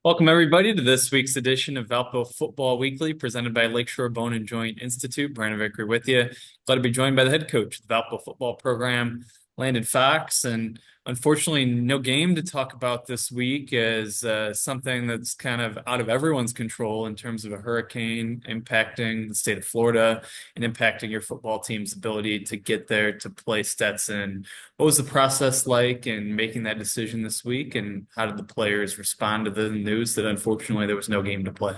Welcome, everybody, to this week's edition of Valpo Football Weekly, presented by Lakeshore Bone and Joint Institute. Brandon Vickery with you. Glad to be joined by the head coach of the Valpo football program, Landon Fox. And unfortunately, no game to talk about this week as something that's kind of out of everyone's control in terms of a hurricane impacting the state of Florida and impacting your football team's ability to get there to play Stetson. What was the process like in making that decision this week, and how did the players respond to the news that unfortunately there was no game to play?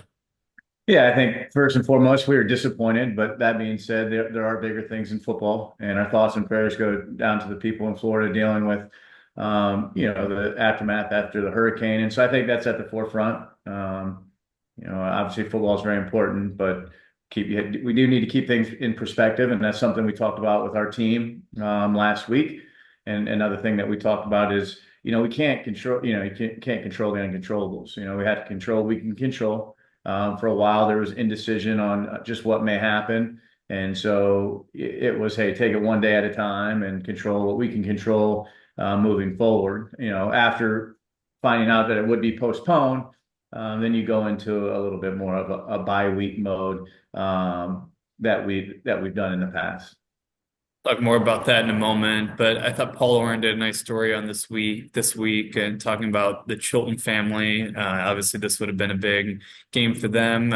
Yeah, I think first and foremost, we were disappointed. But that being said, there are bigger things in football, and our thoughts and prayers go down to the people in Florida dealing with, the aftermath after the hurricane. And so I think that's at the forefront. Obviously football is very important, but we do need to keep things in perspective, and that's something we talked about with our team last week. And another thing that we talked about is, we can't control, you can't control the uncontrollables. We have to control what we can control. For a while, there was indecision on just what may happen. And so it was, hey, take it one day at a time and control what we can control moving forward. After finding out that it would be postponed, then you go into a little bit more of a bye-week mode that we've done in the past. Talk more about that in a moment, but I thought Paul Oren did a nice story on this week and talking about the Chilton family. Obviously, this would have been a big game for them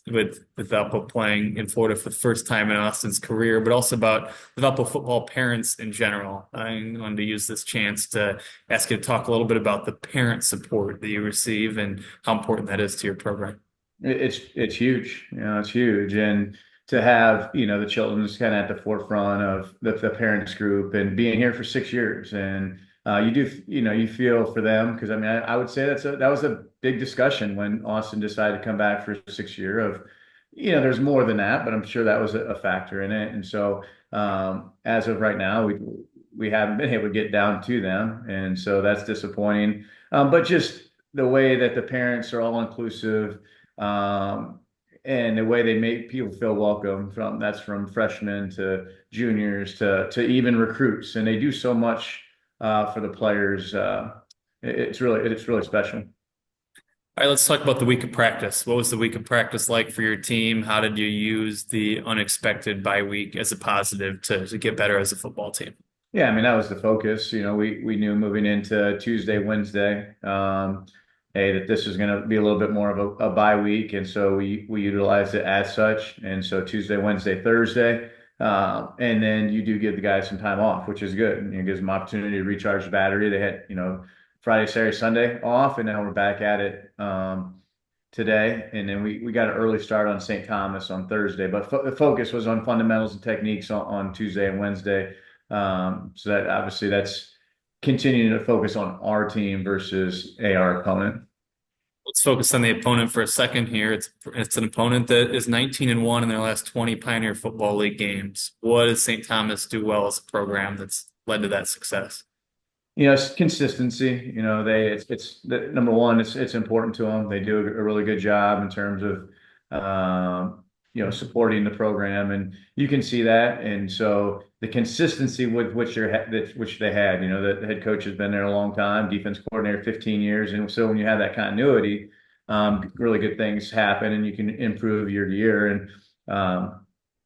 with Valpo playing in Florida for the first time in Austin's career, but also about the Valpo football parents in general. I wanted to use this chance to ask you to talk a little bit about the parent support that you receive and how important that is to your program. It's huge. It's huge. And to have, the children's kind of at the forefront of the parents group and being here for 6 years. And you do, you feel for them because I would say that was a big discussion when Austin decided to come back for 6 year of, there's more than that, but I'm sure that was a factor in it. And so as of right now, we haven't been able to get down to them. And so that's disappointing. But just the way that the parents are all inclusive, and the way they make people feel welcome, from freshmen to juniors to even recruits, and they do so much for the players. It's really special. All right, let's talk about the week of practice. What was the week of practice like for your team? How did you use the unexpected bye week as a positive to get better as a football team? Yeah, that was the focus. We knew moving into Tuesday, Wednesday, hey, that this is going to be a little bit more of a bye week, and so we utilized it as such. And so Tuesday, Wednesday, Thursday, and then you do give the guys some time off, which is good. And it gives them opportunity to recharge the battery. They had, Friday, Saturday, Sunday off, and now we're back at it today. And then we got an early start on St. Thomas on Thursday, but the focus was on fundamentals and techniques on Tuesday and Wednesday. So that obviously that's continuing to focus on our team versus our opponent. Let's focus on the opponent for a second here. It's an opponent that is 19-1 in their last 20 Pioneer Football League games. What does St. Thomas do well as a program that's led to that success? It's consistency. It's the number one. It's important to them. They do a really good job in terms of supporting the program, and you can see that. And so the consistency with which they had, the head coach has been there a long time, defense coordinator 15 years, and so when you have that continuity, really good things happen, and you can improve year to year. And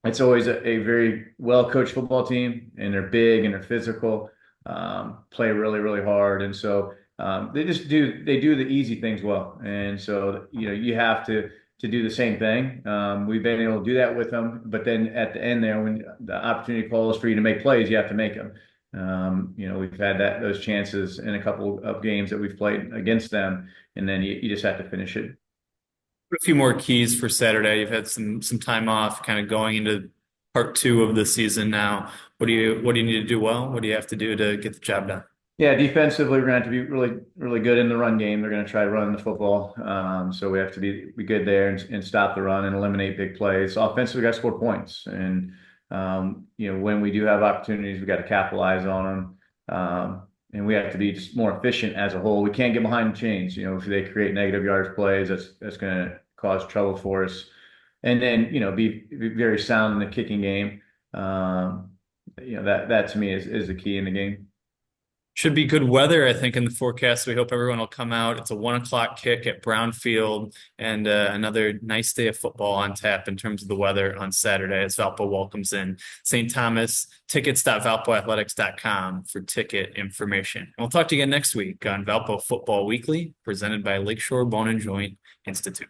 it's always a very well coached football team, and they're big and they're physical, play really, really hard. And so they do the easy things well. And so, you have to do the same thing. We've been able to do that with them, but then at the end there, when the opportunity calls for you to make plays, you have to make them. We've had those chances in a couple of games that we've played against them, and then you just have to finish it. A few more keys for Saturday. You've had some time off, kind of going into part two of the season now. What do you need to do well? What do you have to do to get the job done? Yeah, defensively, we're going to have to be really, really good in the run game. They're going to try to run the football. So we have to be good there and stop the run and eliminate big plays. Offensively, we got to score points. And, when we do have opportunities, we got to capitalize on them. And we have to be just more efficient as a whole. We can't get behind the chains. If they create negative yards plays, that's going to cause trouble for us. And then, be very sound in the kicking game. That to me is the key in the game. Should be good weather, I think, in the forecast. We hope everyone will come out. It's a 1 o'clock kick at Brownfield, and another nice day of football on tap in terms of the weather on Saturday as Valpo welcomes in St. Thomas. Tickets.valpoathletics.com for ticket information. And we'll talk to you again next week on Valpo Football Weekly, presented by Lakeshore Bone and Joint Institute.